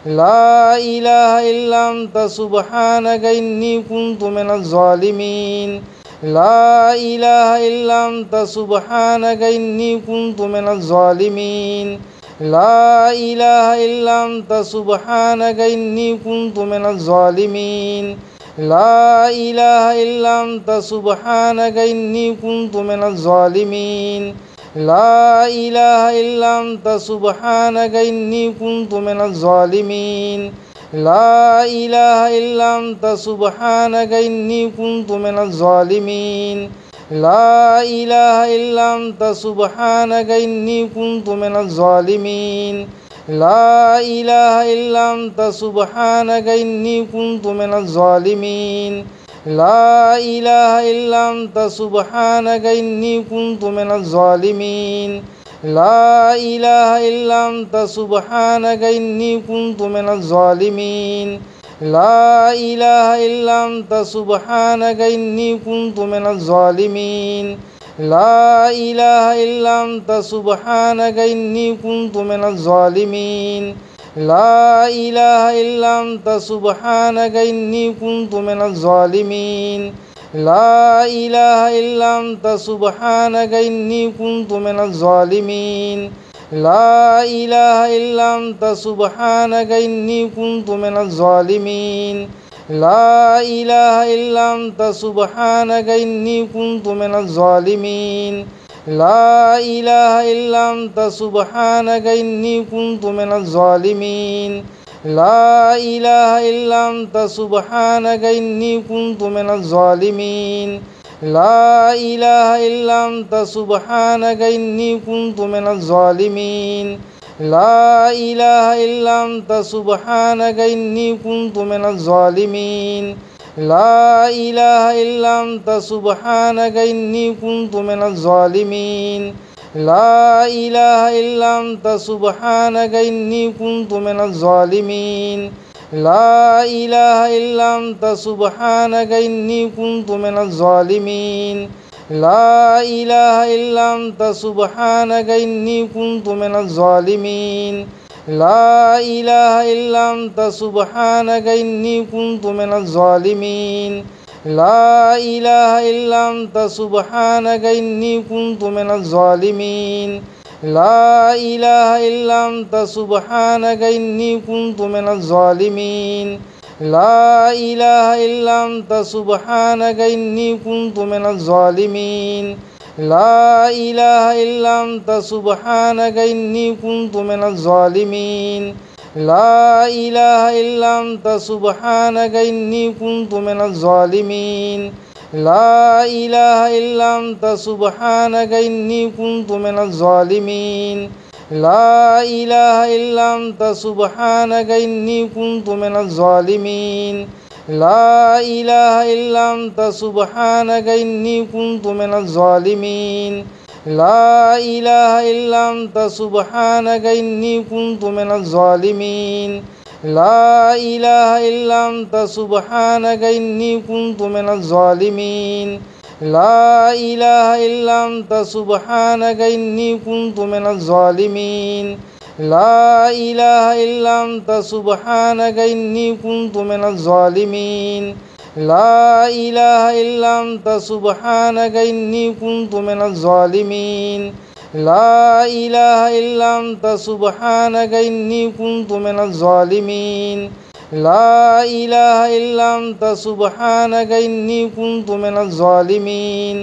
لا إله إلا أنت سبحانك إني كنت من الظالمين لا إله إلا أنت سبحانك إني كنت من الظالمين لا إله إلا أنت سبحانك إني كنت من الظالمين لا إله إلا أنت سبحانك إني كنت من الظالمين لا إله إلا أنت سبحانك إني كنت من الظالمين لا إله إلا أنت سبحانك إني كنت من الظالمين لا إله إلا أنت سبحانك إني كنت من الظالمين لا إله إلا أنت سبحانك إني كنت من الظالمين لا إله إلا أنت سبحانك إني كنت من الظالمين لا إله إلا أنت سبحانك إني كنت من الظالمين لا إله إلا أنت سبحانك إني كنت من الظالمين لا إله إلا أنت سبحانك إني كنت من الظالمين لا إله إلا أنت سبحانك إني كنت من الظالمين لا إله إلا أنت سبحانك إني كنت من الظالمين لا إله إلا أنت سبحانك إني كنت من الظالمين لا إله إلا أنت سبحانك إني كنت من الظالمين لا إله إلا أنت سبحانك إني كنت من الظالمين لا إله إلا أنت سبحانك إني كنت من الظالمين لا إله إلا أنت سبحانك إني كنت من الظالمين لا إله إلا أنت سبحانك إني كنت من الظالمين لا إله إلا أنت سبحانك إني كنت من الظالمين لا إله إلا أنت سبحانك إني كنت من الظالمين لا إله إلا أنت سبحانك إني كنت من الظالمين لا إله إلا أنت سبحانك إني كنت من الظالمين لا إله إلا أنت سبحانك إني كنت من الظالمين لا إله إلا أنت سبحانك إني كنت من الظالمين لا إله إلا أنت سبحانك إني كنت من الظالمين لا إله إلا أنت سبحانك إني كنت من الظالمين لا إله إلا أنت سبحانك إني كنت من الظالمين لا إله إلا أنت سبحانك إني كنت من الظالمين لا إله إلا أنت سبحانك إني كنت من الظالمين لا إله إلا أنت سبحانك إني كنت من الظالمين لا إله إلا أنت سبحانك إني كنت من الظالمين لا إله إلا أنت سبحانك إني كنت من الظالمين لا إله إلا أنت سبحانك إني كنت من الظالمين لا إله إلا أنت سبحانك إني كنت من الظالمين لا إله إلا أنت سبحانك إني كنت من الظالمين لا إله إلا أنت سبحانك إني كنت من الظالمين لا إله إلا أنت سبحانك إني كنت من الظالمين لا إله إلا أنت سبحانك إني كنت من الظالمين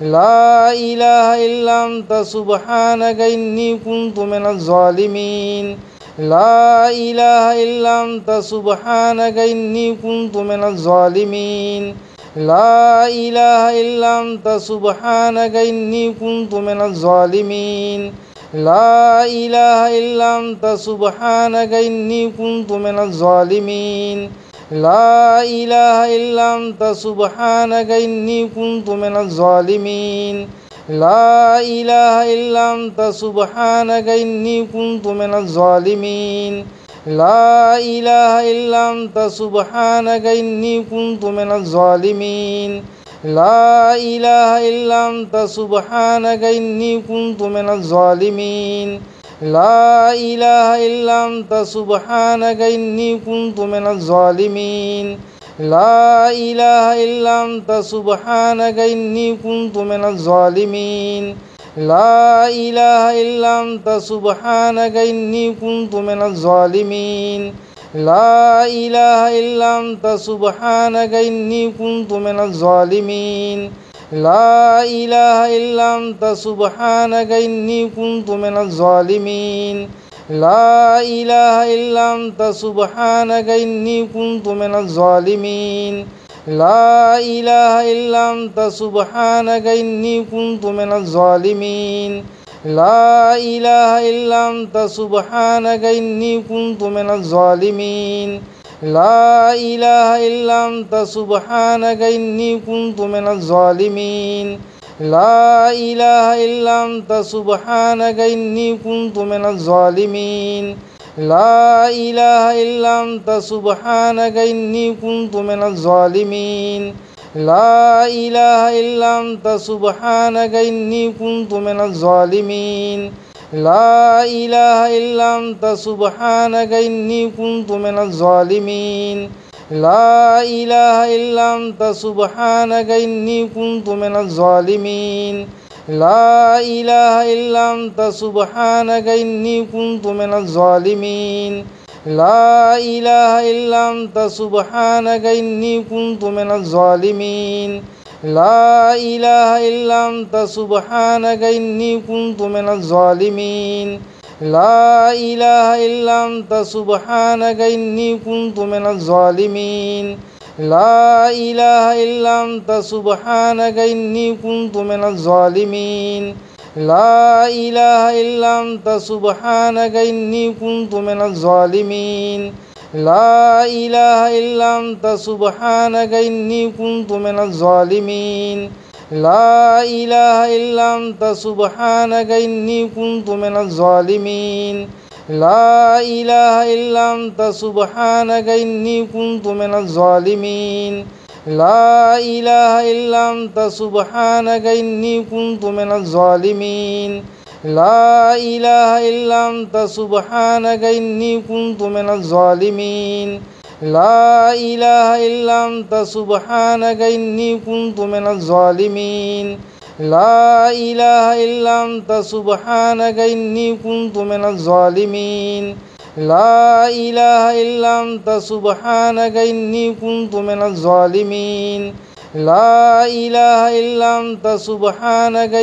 لا إله إلا أنت سبحانك إني كنت من الظالمين لا إله إلا أنت سبحانك إني كنت من الظالمين لا إله إلا أنت سبحانك إني كنت من الظالمين لا إله إلا أنت سبحانك إني كنت من الظالمين لا إله إلا أنت سبحانك إني كنت من الظالمين لا إله إلا أنت سبحانك إني كنت من الظالمين لا إله إلا أنت سبحانك إني كنت من الظالمين لا إله إلا أنت سبحانك إني كنت من الظالمين لا إله إلا أنت سبحانك إني كنت من الظالمين لا إله إلا أنت سبحانك إني كنت من الظالمين لا إله إلا أنت سبحانك إني كنت من الظالمين لا إله إلا أنت سبحانك إني كنت من الظالمين لا إله إلا أنت سبحانك إني كنت من الظالمين لا إله إلا أنت سبحانك إني كنت من الظالمين لا إله إلا أنت سبحانك إني كنت من الظالمين لا إله إلا أنت سبحانك إني كنت من الظالمين لا إله إلا أنت سبحانك إني كنت من الظالمين لا إله إلا أنت سبحانك إني كنت من الظالمين لا إله إلا أنت سبحانك إني كنت من الظالمين لا إله إلا أنت سبحانك إني كنت من الظالمين لا إله إلا أنت سبحانك إني كنت من الظالمين لا إله إلا أنت سبحانك إني كنت من الظالمين لا إله إلا أنت سبحانك إني كنت من الظالمين لا إله إلا أنت سبحانك إني كنت من الظالمين لا إله إلا أنت سبحانك إني كنت من الظالمين لا إله إلا أنت سبحانك إني كنت من الظالمين لا إله إلا أنت سبحانك إني كنت من الظالمين لا إله إلا أنت سبحانك إني كنت من الظالمين لا إله إلا أنت سبحانك إني كنت من الظالمين لا إله إلا أنت سبحانك إني كنت من الظالمين لا إله إلا أنت سبحانك إني كنت من الظالمين لا إله إلا أنت سبحانك إني كنت من الظالمين لا إله إلا أنت سبحانك إني كنت من الظالمين لا إله إلا أنت سبحانك إني كنت من الظالمين لا إله إلا أنت سبحانك إني كنت من الظالمين لا إله إلا أنت سبحانك إني كنت من الظالمين لا إله إلا أنت سبحانك إني كنت من الظالمين لا إله إلا أنت سبحانك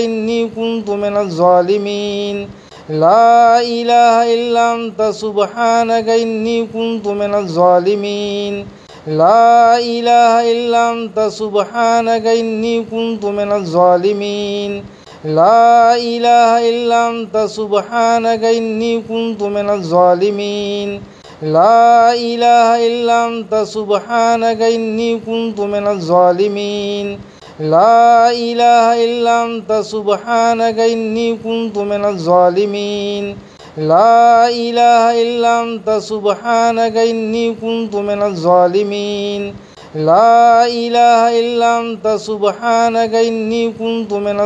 إني كنت من الظالمين لا إله إلا أنت سبحانك إني كنت من الظالمين لا إله إلا أنت سبحانك إني كنت من الظالمين لا إله إلا أنت سبحانك إني كنت من الظالمين لا إله إلا أنت سبحانك إني كنت من الظالمين لا إله إلا أنت سبحانك إني كنت من الظالمين لا إله إلا أنت سبحانك إني كنت من الظالمين لا إله إلا أنت سبحانك إني كنت من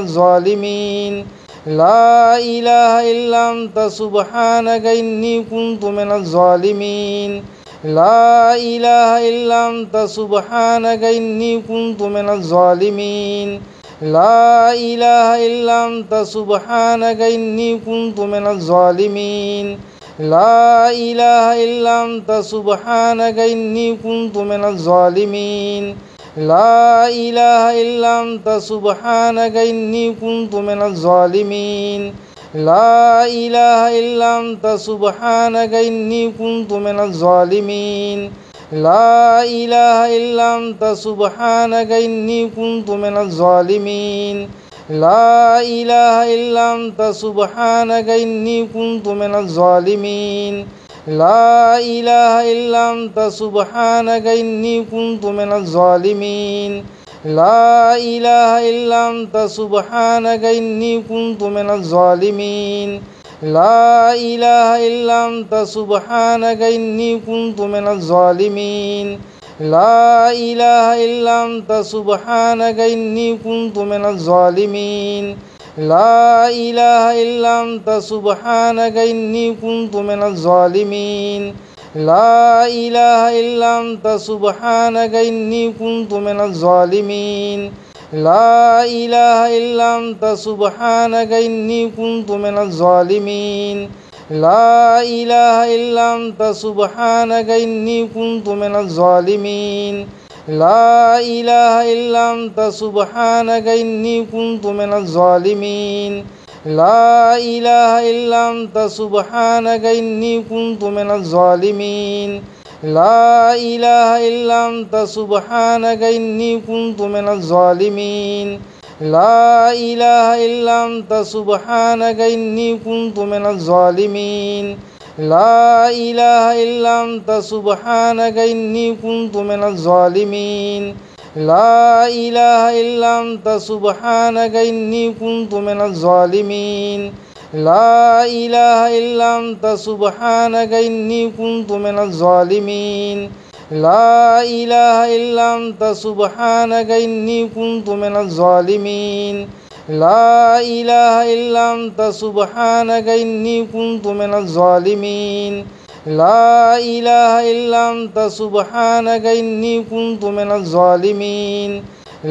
الظالمين لا إله إلا أنت سبحانك إني كنت من الظالمين لا إله إلا أنت سبحانك إني كنت من الظالمين لا إله إلا أنت سبحانك إني كنت من الظالمين لا إله إلا أنت سبحانك إني كنت من الظالمين لا إله إلا أنت سبحانك إني كنت من الظالمين لا إله إلا أنت سبحانك إني كنت من الظالمين لا إله إلا أنت سبحانك إني كنت من الظالمين لا إله إلا أنت سبحانك إني كنت من الظالمين لا إله إلا أنت سبحانك إني كنت من الظالمين لا إله إلا أنت سبحانك إني كنت من الظالمين لا إله إلا أنت سبحانك إني كنت من الظالمين لا إله إلا أنت سبحانك إني كنت من الظالمين لا إله إلا أنت سبحانك إني كنت من الظالمين لا إله إلا أنت سبحانك إني كنت من الظالمين لا إله إلا أنت سبحانك إني كنت من الظالمين لا إله إلا أنت سبحانك إني كنت من الظالمين لا إله إلا أنت سبحانك إني كنت من الظالمين لا إله إلا أنت سبحانك إني كنت من الظالمين لا إله إلا أنت سبحانك إني كنت من الظالمين لا إله إلا أنت سبحانك إني كنت من الظالمين لا إله إلا أنت سبحانك إني كنت من الظالمين لا إله إلا أنت سبحانك إني كنت من الظالمين لا إله إلا أنت سبحانك إني كنت من الظالمين لا إله إلا أنت سبحانك إني كنت من الظالمين لا إله إلا أنت سبحانك إني كنت من الظالمين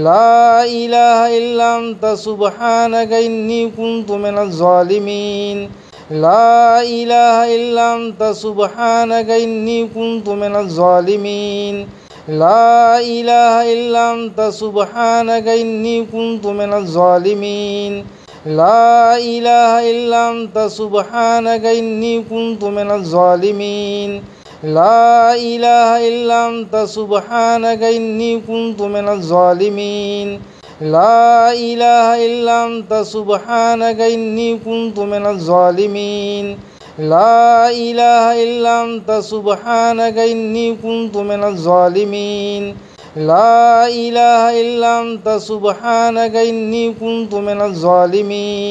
لا إله إلا أنت سبحانك إني كنت من الظالمين لا إله إلا أنت سبحانك إني كنت من الظالمين لا إله إلا أنت سبحانك إني كنت من الظالمين لا إله إلا أنت سبحانك إني كنت من الظالمين لا إله إلا أنت سبحانك إني كنت من الظالمين لا إله إلا أنت سبحانك إني كنت من الظالمين لا إله إلا أنت سبحانك إني كنت من الظالمين لا إله إلا أنت سبحانك إني كنت من الظالمين لا إله إلا أنت سبحانك إني كنت من الظالمين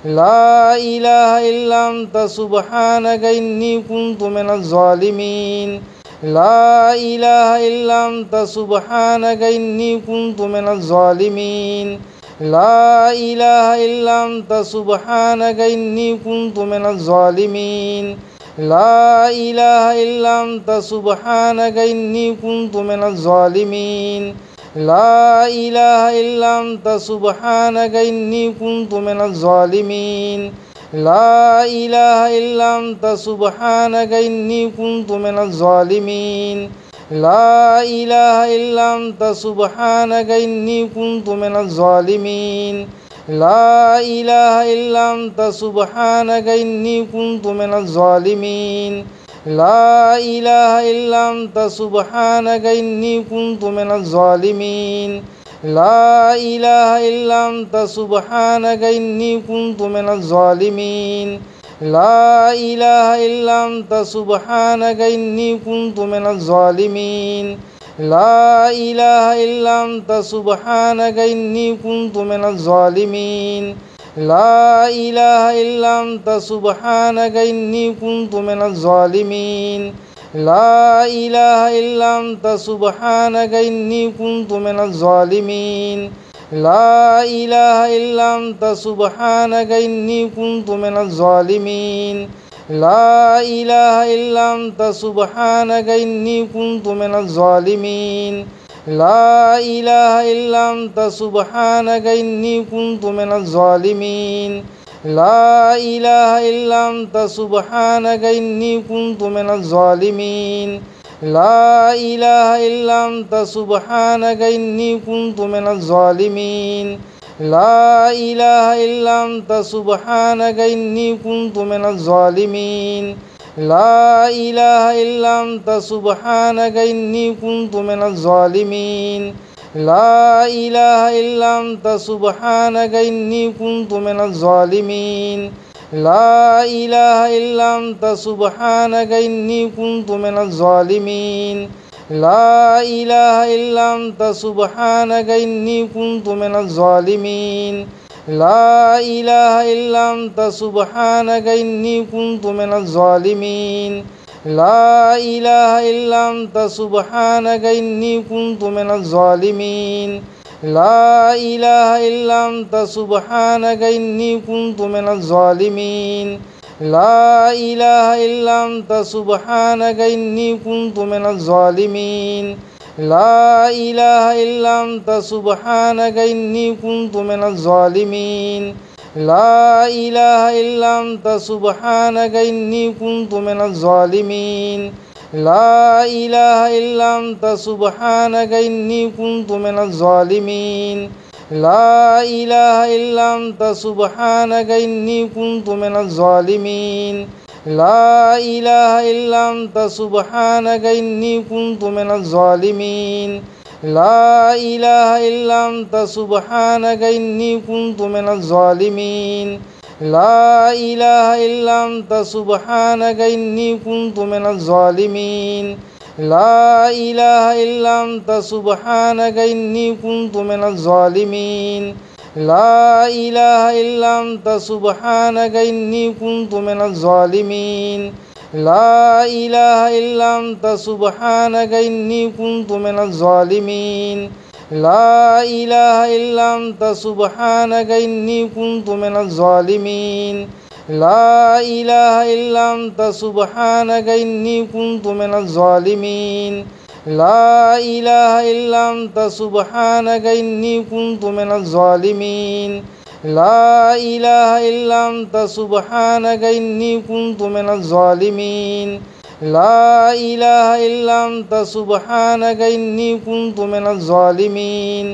لا إله إلا أنت سبحانك إني كنت من الظالمين لا إله إلا أنت سبحانك إني كنت من الظالمين لا إله إلا أنت سبحانك إني كنت من الظالمين لا إله إلا أنت سبحانك إني كنت من الظالمين لا إله إلا أنت سبحانك إني كنت من الظالمين لا إله إلا أنت سبحانك إني كنت من الظالمين لا إله إلا أنت سبحانك إني كنت من الظالمين لا إله إلا أنت سبحانك إني كنت من الظالمين لا إله إلا أنت سبحانك إني كنت من الظالمين لا إله إلا أنت سبحانك إني كنت من الظالمين لا إله إلا أنت سبحانك إني كنت من الظالمين لا إله إلا أنت سبحانك إني كنت من الظالمين لا إله إلا أنت سبحانك إني كنت من الظالمين لا إله إلا أنت سبحانك إني كنت من الظالمين لا إله إلا أنت سبحانك إني كنت من الظالمين لا إله إلا أنت سبحانك إني كنت من الظالمين لا إله إلا أنت سبحانك إني كنت من الظالمين لا إله إلا أنت سبحانك إني كنت من الظالمين لا إله إلا أنت سبحانك إني كنت من الظالمين لا إله إلا أنت سبحانك إني كنت من الظالمين لا إله إلا أنت سبحانك إني كنت من الظالمين لا إله إلا أنت سبحانك إني كنت من الظالمين لا إله إلا أنت سبحانك إني كنت من الظالمين لا إله إلا أنت سبحانك إني كنت من الظالمين لا إله إلا أنت سبحانك إني كنت من الظالمين لا إله إلا أنت سبحانك إني كنت من الظالمين لا إله إلا أنت سبحانك إني كنت من الظالمين لا إله إلا أنت سبحانك إني كنت من الظالمين لا إله إلا أنت سبحانك إني كنت من الظالمين لا إله إلا أنت سبحانك إني كنت من الظالمين لا إله إلا أنت سبحانك إني كنت من الظالمين لا إله إلا أنت سبحانك إني كنت من الظالمين لا إله إلا أنت سبحانك إني كنت من الظالمين لا إله إلا أنت سبحانك إني كنت من الظالمين لا إله إلا أنت سبحانك إني كنت من الظالمين لا إله إلا أنت سبحانك إني كنت من الظالمين لا إله إلا أنت سبحانك إني كنت من الظالمين لا إله إلا أنت سبحانك إني كنت من الظالمين لا إله إلا أنت سبحانك إني كنت من الظالمين لا إله إلا أنت سبحانك إني كنت من الظالمين لا إله إلا أنت سبحانك إني كنت من الظالمين لا إله إلا أنت سبحانك إني كنت من الظالمين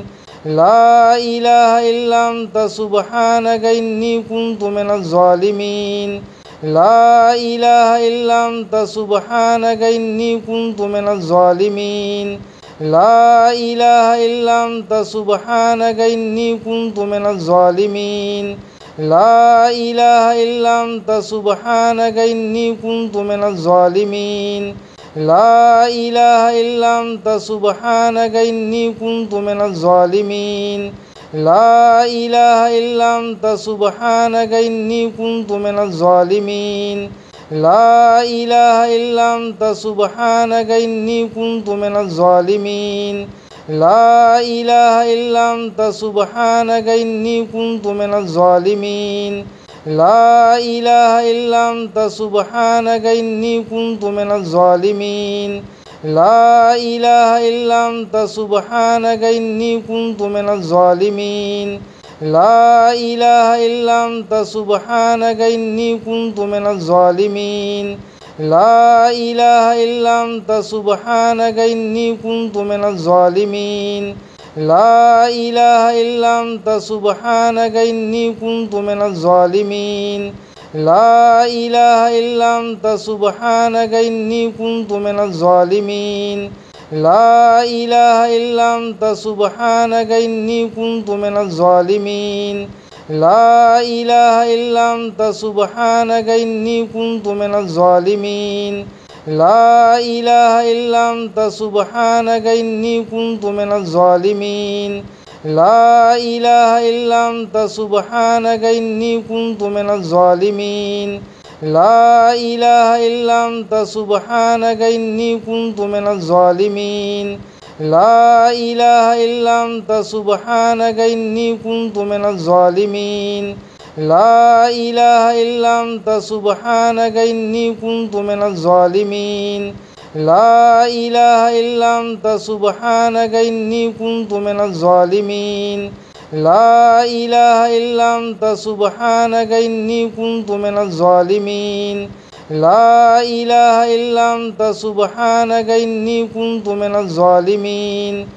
لا إله إلا أنت سبحانك إني كنت من الظالمين لا إله إلا أنت سبحانك إني كنت من الظالمين لا إله إلا أنت سبحانك إني كنت من الظالمين لا إله إلا أنت سبحانك إني كنت من الظالمين لا إله إلا أنت سبحانك إني كنت من الظالمين لا إله إلا أنت سبحانك إني كنت من الظالمين لا إله إلا أنت سبحانك إني كنت من الظالمين لا إله إلا أنت سبحانك إني كنت من الظالمين لا إله إلا أنت سبحانك إني كنت من الظالمين لا إله إلا أنت سبحانك إني كنت من الظالمين لا إله إلا أنت سبحانك إني كنت من الظالمين لا إله إلا أنت سبحانك إني كنت من الظالمين لا إله إلا أنت سبحانك إني كنت من الظالمين لا إله إلا أنت سبحانك إني كنت من الظالمين لا إله إلا أنت سبحانك إني كنت من الظالمين لا إله إلا أنت سبحانك إني كنت من الظالمين لا إله إلا أنت سبحانك إني كنت من الظالمين لا إله إلا أنت سبحانك إني كنت من الظالمين لا إله إلا أنت سبحانك إني كنت من الظالمين لا إله إلا أنت سبحانك إني كنت من الظالمين لا إله إلا أنت سبحانك إني كنت من الظالمين لا إله إلا أنت سبحانك إني كنت من الظالمين لا إله إلا أنت سبحانك إني كنت من الظالمين لا إله إلا أنت سبحانك إني كنت من الظالمين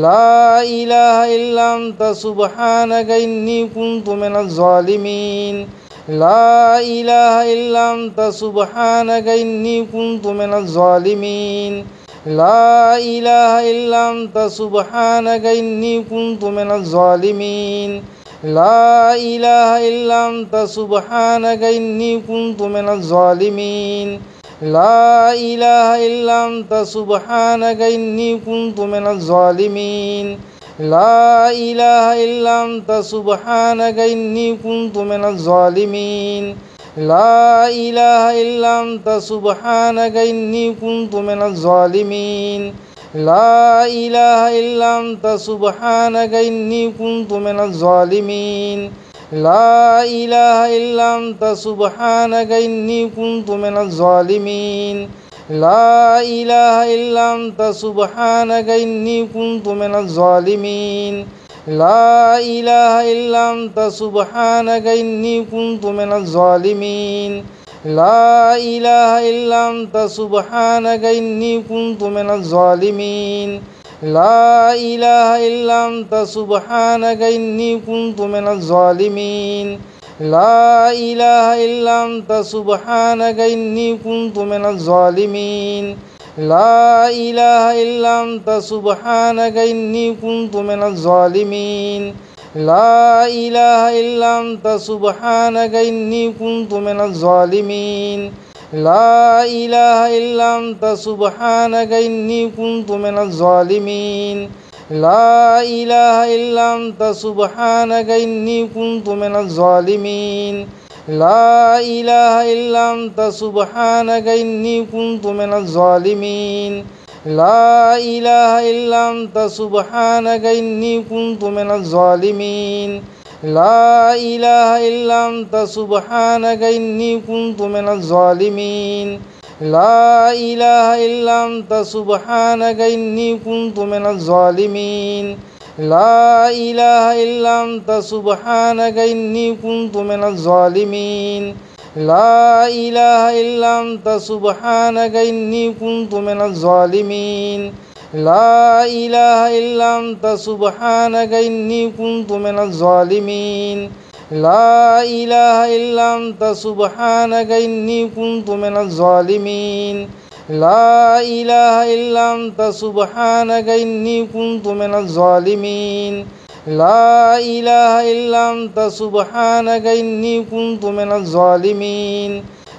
لا إله إلا أنت سبحانك إني كنت من الظالمين لا إله إلا أنت سبحانك إني كنت من الظالمين لا إله إلا أنت سبحانك إني كنت من الظالمين لا إله إلا أنت سبحانك إني كنت من الظالمين لا إله إلا أنت سبحانك إني كنت من الظالمين لا إله إلا أنت سبحانك إني كنت من الظالمين لا إله إلا أنت سبحانك إني كنت من الظالمين لا إله إلا أنت سبحانك إني كنت من الظالمين لا إله إلا أنت سبحانك إني كنت من الظالمين لا إله إلا أنت سبحانك إني كنت من الظالمين لا إله إلا أنت سبحانك إني كنت من الظالمين لا إله إلا أنت سبحانك إني كنت من الظالمين لا إله إلا أنت سبحانك إني كنت من الظالمين لا إله إلا أنت سبحانك إني كنت من الظالمين لا إله إلا أنت سبحانك إني كنت من الظالمين لا إله إلا أنت سبحانك إني كنت من الظالمين لا إله إلا أنت سبحانك إني كنت من الظالمين لا إله إلا أنت سبحانك إني كنت من الظالمين لا إله إلا أنت سبحانك إني كنت من الظالمين لا إله إلا أنت سبحانك إني كنت من الظالمين لا إله إلا أنت سبحانك إني كنت من الظالمين لا إله إلا أنت سبحانك إني كنت من الظالمين لا إله إلا أنت سبحانك إني كنت من الظالمين لا إله إلا أنت سبحانك إني كنت من الظالمين لا إله إلا أنت سبحانك إني كنت من الظالمين لا إله إلا أنت سبحانك إني كنت من الظالمين لا إله إلا أنت سبحانك إني كنت من الظالمين لا إله إلا أنت سبحانك إني كنت من الظالمين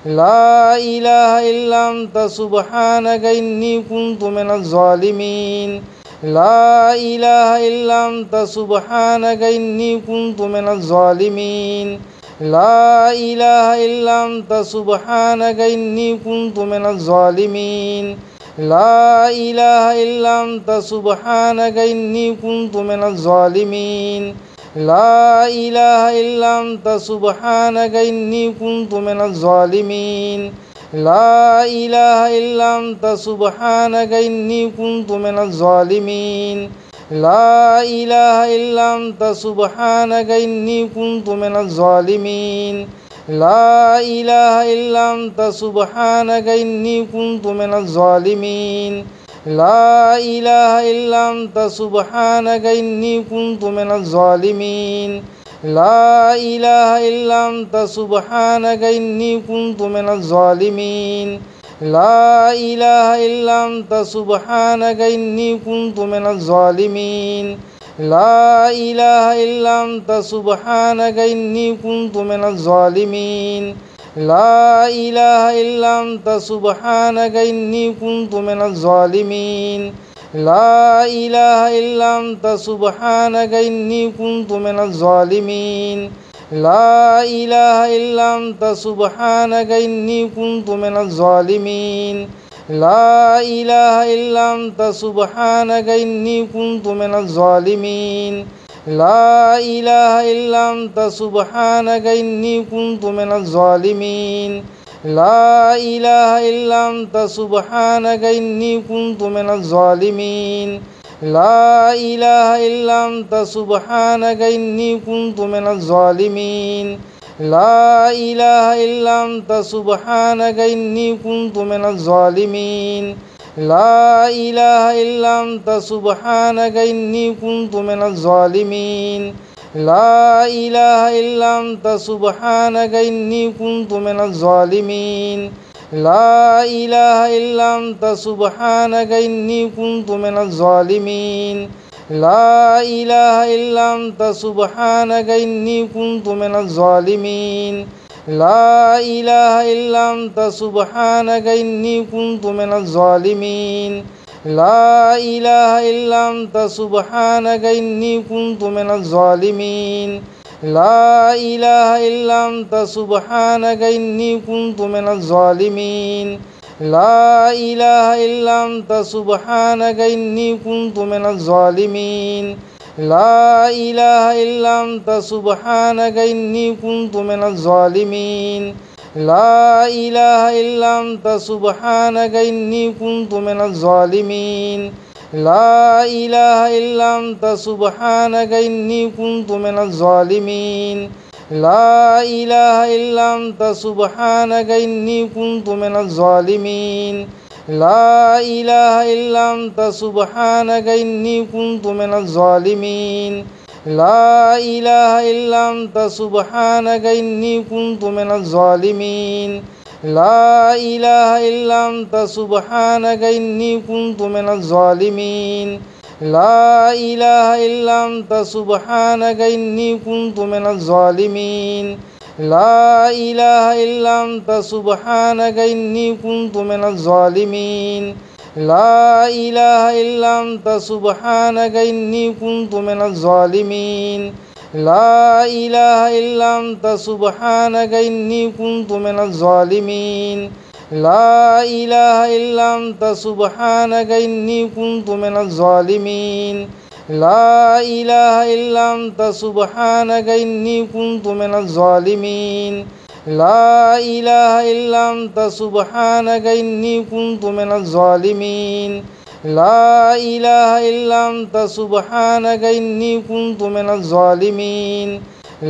لا إله إلا أنت سبحانك إني كنت من الظالمين لا إله إلا أنت سبحانك إني كنت من الظالمين لا إله إلا أنت سبحانك إني كنت من الظالمين لا إله إلا أنت سبحانك إني كنت من الظالمين لا إله إلا أنت سبحانك إني كنت من الظالمين لا إله إلا أنت سبحانك إني كنت من الظالمين لا إله إلا أنت سبحانك إني كنت من الظالمين لا إله إلا أنت سبحانك إني كنت من الظالمين لا إله إلا أنت سبحانك إني كنت من الظالمين لا إله إلا أنت سبحانك إني كنت من الظالمين لا إله إلا أنت سبحانك إني كنت من الظالمين لا إله إلا أنت سبحانك إني كنت من الظالمين لا إله إلا أنت سبحانك إني كنت من الظالمين لا إله إلا أنت سبحانك إني كنت من الظالمين لا إله إلا أنت سبحانك إني كنت من الظالمين لا إله إلا أنت سبحانك إني كنت من الظالمين لا إله إلا أنت سبحانك إني كنت من الظالمين لا إله إلا أنت سبحانك إني كنت من الظالمين لا إله إلا أنت سبحانك إني كنت من الظالمين لا إله إلا أنت سبحانك إني كنت من الظالمين لا إله إلا أنت سبحانك إني كنت من الظالمين لا إله إلا أنت سبحانك إني كنت من الظالمين لا إله إلا أنت سبحانك إني كنت من الظالمين لا إله إلا أنت سبحانك إني كنت من الظالمين لا إله إلا أنت سبحانك إني كنت من الظالمين لا إله إلا أنت سبحانك إني كنت من الظالمين لا إله إلا أنت سبحانك إني كنت من الظالمين لا إله إلا أنت سبحانك إني كنت من الظالمين لا إله إلا أنت سبحانك إني كنت من الظالمين لا إله إلا أنت سبحانك إني كنت من الظالمين لا إله إلا أنت سبحانك إني كنت من الظالمين لا إله إلا أنت سبحانك إني كنت من الظالمين لا إله إلا أنت سبحانك إني كنت من الظالمين لا إله إلا أنت سبحانك إني كنت من الظالمين لا إله إلا أنت سبحانك إني كنت من الظالمين لا إله إلا أنت سبحانك إني كنت من الظالمين لا إله إلا أنت سبحانك إني كنت من الظالمين لا إله إلا أنت سبحانك إني كنت من الظالمين لا إله إلا أنت سبحانك إني كنت من الظالمين لا إله إلا أنت سبحانك إني كنت من الظالمين لا إله إلا أنت سبحانك إني كنت من الظالمين لا إله إلا أنت سبحانك إني كنت من الظالمين لا إله إلا أنت سبحانك إني كنت من الظالمين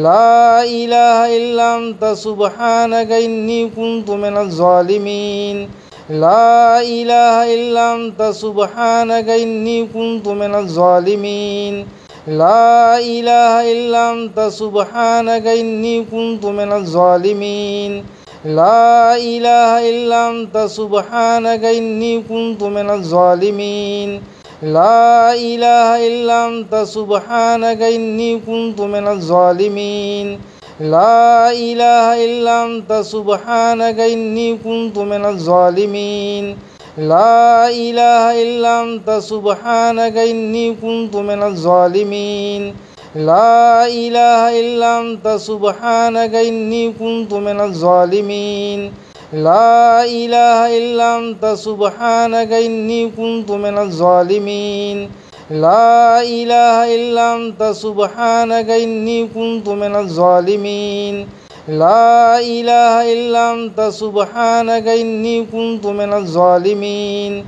لا إله إلا أنت سبحانك إني كنت من الظالمين لا إله إلا أنت سبحانك إني كنت من الظالمين لا إله إلا أنت سبحانك إني كنت من الظالمين لا إله إلا أنت سبحانك إني كنت من الظالمين لا إله إلا أنت سبحانك إني كنت من الظالمين لا إله إلا أنت سبحانك إني كنت من الظالمين لا إله إلا أنت سبحانك إني كنت من الظالمين لا إله إلا أنت سبحانك إني كنت من الظالمين لا إله إلا أنت سبحانك إني كنت من الظالمين لا إله إلا أنت سبحانك إني كنت من الظالمين لا إله إلا أنت سبحانك إني كنت من الظالمين لا إله إلا أنت سبحانك إني كنت من الظالمين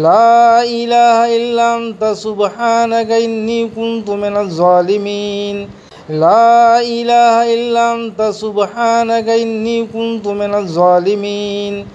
لا إله إلا أنت سبحانك إني كنت من الظالمين لا إله إلا أنت سبحانك إني كنت من الظالمين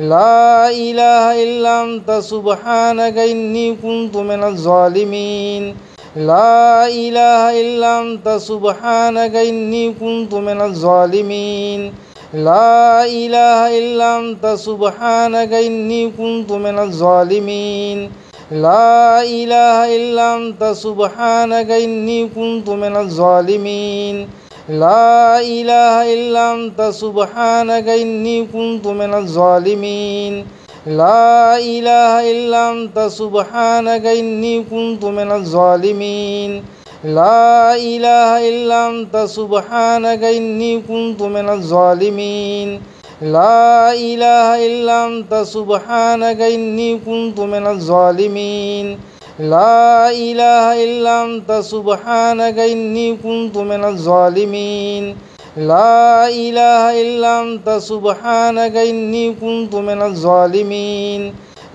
لا إله إلا أنت سبحانك إني كنت من الظالمين لا إله إلا أنت سبحانك إني كنت من الظالمين لا إله إلا أنت سبحانك إني كنت من الظالمين لا إله إلا أنت سبحانك إني كنت من الظالمين لا إله إلا أنت سبحانك إني كنت من الظالمين لا إله إلا أنت سبحانك إني كنت من الظالمين لا إله إلا أنت سبحانك إني كنت من الظالمين لا إله إلا أنت سبحانك إني كنت من الظالمين لا إله إلا أنت سبحانك إني كنت من الظالمين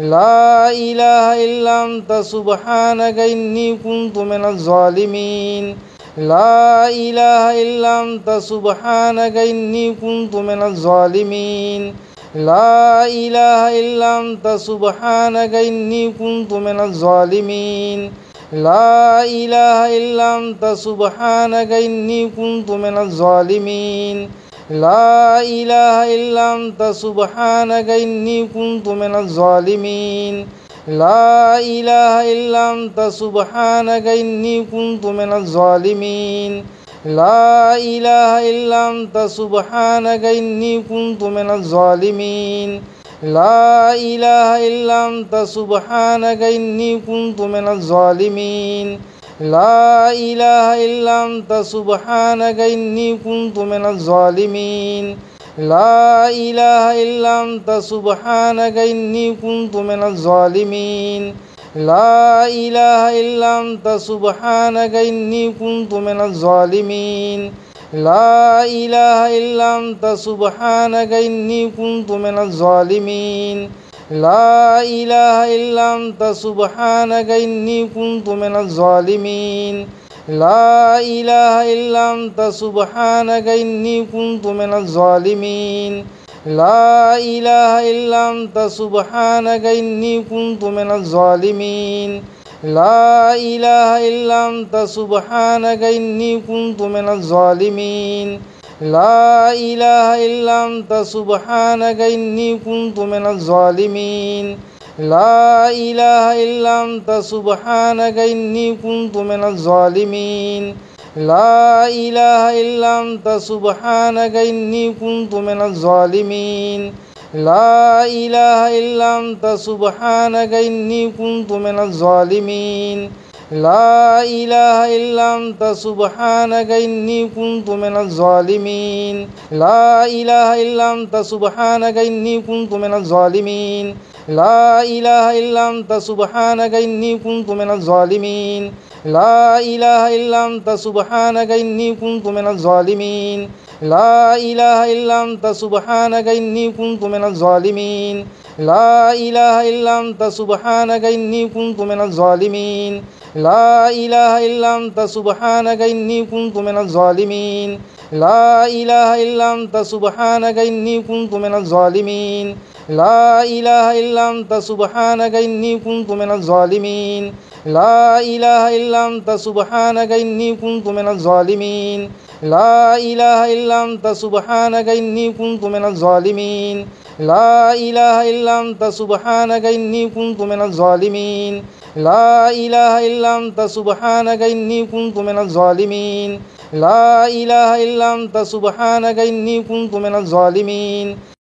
لا إله إلا أنت سبحانك إني كنت من الظالمين لا إله إلا أنت سبحانك إني كنت من الظالمين لا إله إلا أنت سبحانك إني كنت من الظالمين لا إله إلا أنت سبحانك إني كنت من الظالمين لا إله إلا أنت سبحانك إني كنت من الظالمين لا إله إلا أنت سبحانك إني كنت من الظالمين لا إله إلا أنت سبحانك إني كنت من الظالمين لا إله إلا أنت سبحانك إني كنت من الظالمين لا إله إلا أنت سبحانك إني كنت من الظالمين لا إله إلا أنت سبحانك إني كنت من الظالمين لا إله إلا أنت سبحانك إني كنت من الظالمين لا إله إلا أنت سبحانك إني كنت من الظالمين لا إله إلا أنت سبحانك إني كنت من الظالمين لا إله إلا أنت سبحانك إني كنت من الظالمين لا إله إلا أنت سبحانك إني كنت من الظالمين لا إله إلا أنت سبحانك إني كنت من الظالمين لا إله إلا أنت سبحانك إني كنت من الظالمين لا إله إلا أنت سبحانك إني كنت من الظالمين لا إله إلا أنت سبحانك إني كنت من الظالمين لا إله إلا أنت سبحانك إني كنت من الظالمين لا إله إلا أنت سبحانك إني كنت من الظالمين لا إله إلا أنت سبحانك إني كنت من الظالمين لا إله إلا أنت سبحانك إني كنت من الظالمين لا إله إلا أنت سبحانك إني كنت من الظالمين لا إله إلا أنت سبحانك إني كنت من الظالمين لا إله إلا أنت سبحانك إني كنت من الظالمين لا إله إلا أنت سبحانك إني كنت من الظالمين لا إله إلا أنت سبحانك إني كنت من الظالمين لا إله إلا أنت سبحانك إني كنت من الظالمين لا إله إلا أنت سبحانك إني كنت من الظالمين لا إله إلا أنت سبحانك إني كنت من الظالمين لا إله إلا أنت سبحانك إني كنت من الظالمين لا إله إلا أنت سبحانك إني كنت من الظالمين لا إله إلا أنت سبحانك إني كنت من الظالمين